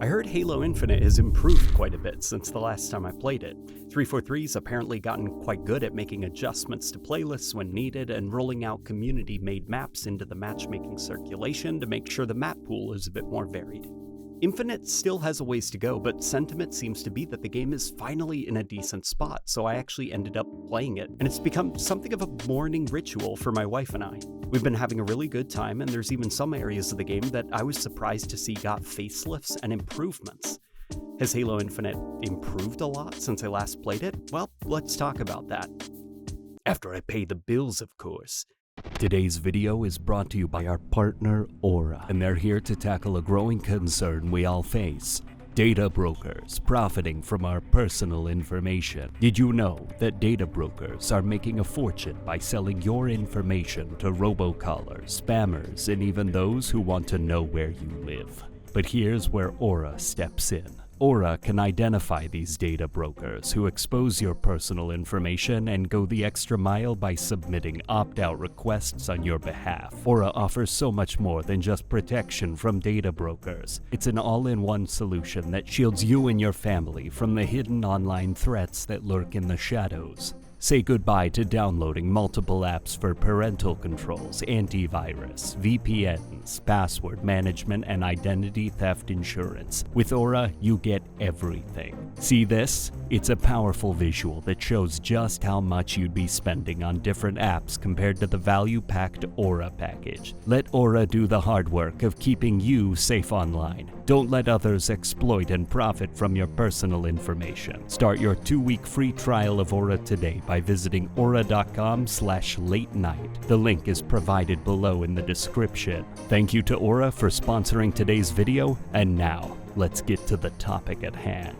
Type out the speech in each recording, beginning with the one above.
I heard Halo Infinite has improved quite a bit since the last time I played it. 343's apparently gotten quite good at making adjustments to playlists when needed and rolling out community-made maps into the matchmaking circulation to make sure the map pool is a bit more varied. Infinite still has a ways to go, but sentiment seems to be that the game is finally in a decent spot, so I actually ended up playing it, and it's become something of a morning ritual for my wife and I. We've been having a really good time, and there's even some areas of the game that I was surprised to see got facelifts and improvements. Has Halo Infinite improved a lot since I last played it? Well, let's talk about that. After I pay the bills, of course. Today's video is brought to you by our partner, Aura, and they're here to tackle a growing concern we all face: data brokers profiting from our personal information. Did you know that data brokers are making a fortune by selling your information to robocallers, spammers, and even those who want to know where you live? But here's where Aura steps in. Aura can identify these data brokers who expose your personal information and go the extra mile by submitting opt-out requests on your behalf. Aura offers so much more than just protection from data brokers. It's an all-in-one solution that shields you and your family from the hidden online threats that lurk in the shadows. Say goodbye to downloading multiple apps for parental controls, antivirus, VPNs, password management, and identity theft insurance. With Aura, you get everything. See this? It's a powerful visual that shows just how much you'd be spending on different apps compared to the value-packed Aura package. Let Aura do the hard work of keeping you safe online. Don't let others exploit and profit from your personal information. Start your 2-week free trial of Aura today by visiting aura.com/latenight. The link is provided below in the description. Thank you to Aura for sponsoring today's video, and now, let's get to the topic at hand.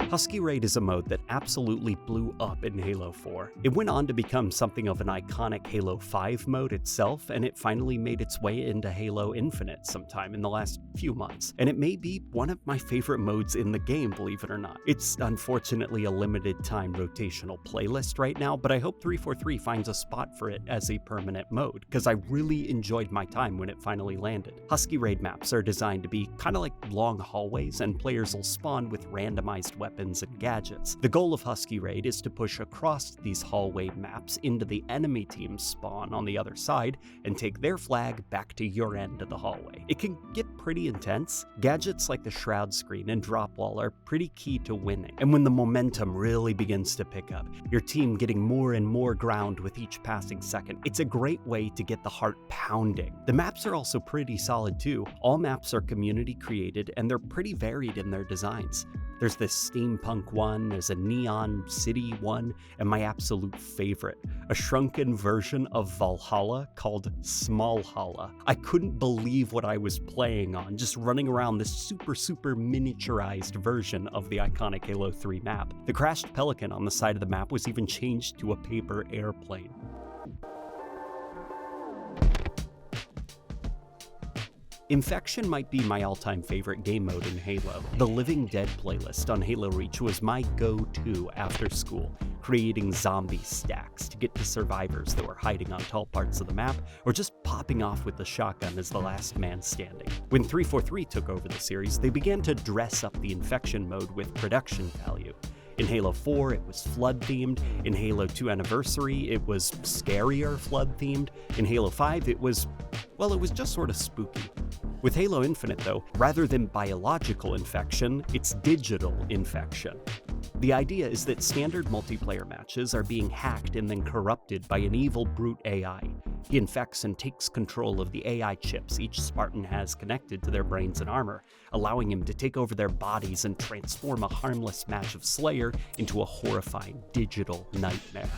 Husky Raid is a mode that absolutely blew up in Halo 4. It went on to become something of an iconic Halo 5 mode itself, and it finally made its way into Halo Infinite sometime in the last few months. And it may be one of my favorite modes in the game, believe it or not. It's unfortunately a limited time rotational playlist right now, but I hope 343 finds a spot for it as a permanent mode, because I really enjoyed my time when it finally landed. Husky Raid maps are designed to be kind of like long hallways, and players will spawn with randomized weapons and gadgets. The goal of Husky Raid is to push across these hallway maps into the enemy team's spawn on the other side and take their flag back to your end of the hallway. It can get pretty intense. Gadgets like the shroud screen and drop wall are pretty key to winning. And when the momentum really begins to pick up, your team getting more and more ground with each passing second, it's a great way to get the heart pounding. The maps are also pretty solid too. All maps are community created and they're pretty varied in their designs. There's this steampunk one, there's a neon city one, and my absolute favorite, a shrunken version of Valhalla called Smallhalla. I couldn't believe what I was playing on, just running around this super miniaturized version of the iconic Halo 3 map. The crashed pelican on the side of the map was even changed to a paper airplane. Infection might be my all-time favorite game mode in Halo. The Living Dead playlist on Halo Reach was my go-to after school, creating zombie stacks to get to survivors that were hiding on tall parts of the map, or just popping off with the shotgun as the last man standing. When 343 took over the series, they began to dress up the Infection mode with production value. In Halo 4, it was flood-themed. In Halo 2 Anniversary, it was scarier flood-themed. In Halo 5, it was just sort of spooky. With Halo Infinite, though, rather than biological infection, it's digital infection. The idea is that standard multiplayer matches are being hacked and then corrupted by an evil brute AI. He infects and takes control of the AI chips each Spartan has connected to their brains and armor, allowing him to take over their bodies and transform a harmless match of Slayer into a horrifying digital nightmare.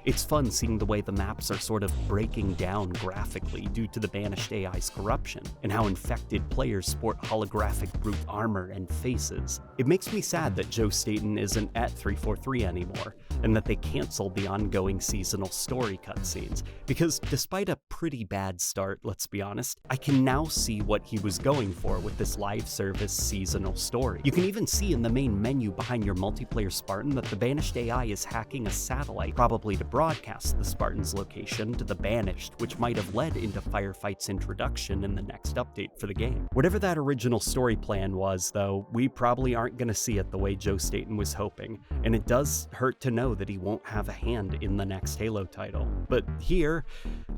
It's fun seeing the way the maps are sort of breaking down graphically due to the banished AI's corruption, and how infected players sport holographic brute armor and faces. It makes me sad that Joe Staten isn't at 343 anymore, and that they canceled the ongoing seasonal story cutscenes, because despite a pretty bad start, let's be honest, I can now see what he was going for with this live service seasonal story. You can even see in the main menu behind your multiplayer Spartan that the banished AI is hacking a satellite, probably to broadcast the Spartan's location to the banished, which might have led into Firefight's introduction in the next update for the game. Whatever that original story plan was, though, we probably aren't going to see it the way Joe Staten was hoping, and it does hurt to know that he won't have a hand in the next Halo title. But here,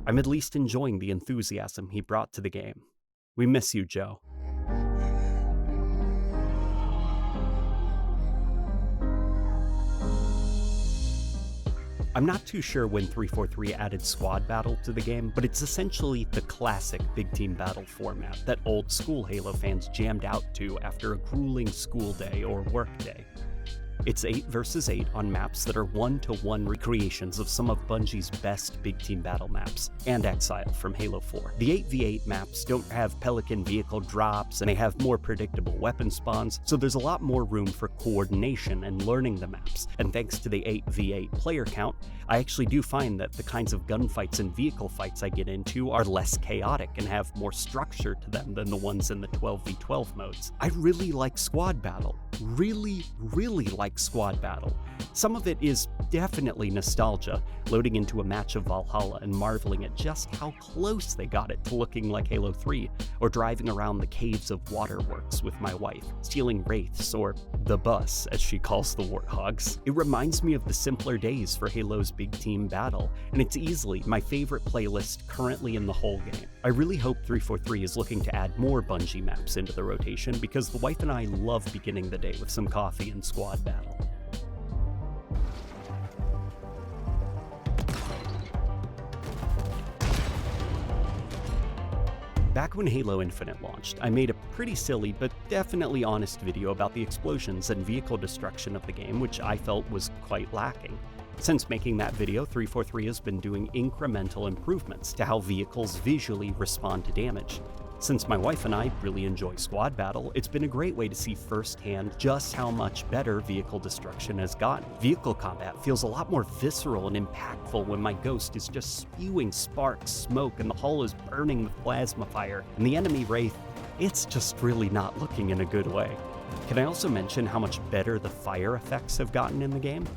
I'm at least enjoying the enthusiasm he brought to the game. We miss you, Joe. I'm not too sure when 343 added squad battle to the game, but it's essentially the classic big team battle format that old school Halo fans jammed out to after a grueling school day or work day. It's 8 versus 8 on maps that are 1-to-1 recreations of some of Bungie's best big team battle maps, and Exile from Halo 4. The 8v8 maps don't have Pelican vehicle drops, and they have more predictable weapon spawns, so there's a lot more room for coordination and learning the maps. And thanks to the 8v8 player count, I actually do find that the kinds of gunfights and vehicle fights I get into are less chaotic and have more structure to them than the ones in the 12v12 modes. I really like squad battle. Really like squad battle. Some of it is definitely nostalgia, loading into a match of Valhalla and marveling at just how close they got it to looking like Halo 3, or driving around the caves of Waterworks with my wife, stealing wraiths, or the bus, as she calls the warthogs. It reminds me of the simpler days for Halo's big team battle, and it's easily my favorite playlist currently in the whole game. I really hope 343 is looking to add more Bungie maps into the rotation, because the wife and I love beginning the day with some coffee and squad battle. Back when Halo Infinite launched, I made a pretty silly but definitely honest video about the explosions and vehicle destruction of the game, which I felt was quite lacking. Since making that video, 343 has been doing incremental improvements to how vehicles visually respond to damage. Since my wife and I really enjoy squad battle, it's been a great way to see firsthand just how much better vehicle destruction has gotten. Vehicle combat feels a lot more visceral and impactful when my Ghost is just spewing sparks, smoke, and the hull is burning with plasma fire, and the enemy Wraith, it's just really not looking in a good way. Can I also mention how much better the fire effects have gotten in the game?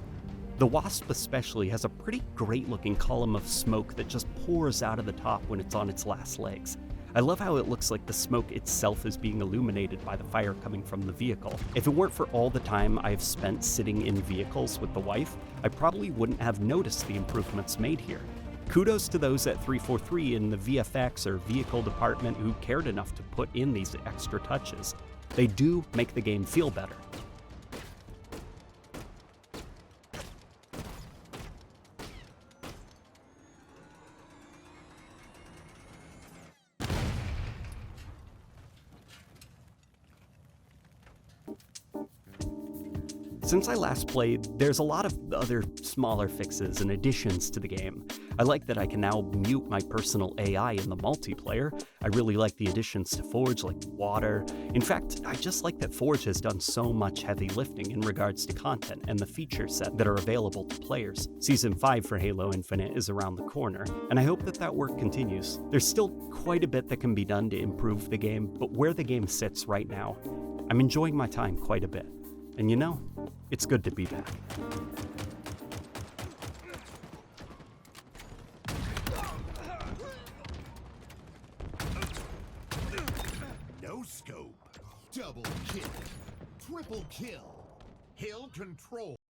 The Wasp especially has a pretty great looking column of smoke that just pours out of the top when it's on its last legs. I love how it looks like the smoke itself is being illuminated by the fire coming from the vehicle. If it weren't for all the time I've spent sitting in vehicles with the wife, I probably wouldn't have noticed the improvements made here. Kudos to those at 343 in the VFX or vehicle department who cared enough to put in these extra touches. They do make the game feel better. Since I last played, there's a lot of other smaller fixes and additions to the game. I like that I can now mute my personal AI in the multiplayer. I really like the additions to Forge, like water. In fact, I just like that Forge has done so much heavy lifting in regards to content and the feature set that are available to players. Season 5 for Halo Infinite is around the corner, and I hope that that work continues. There's still quite a bit that can be done to improve the game, but where the game sits right now, I'm enjoying my time quite a bit. And you know, it's good to be back. No scope, double kill, triple kill, hill control.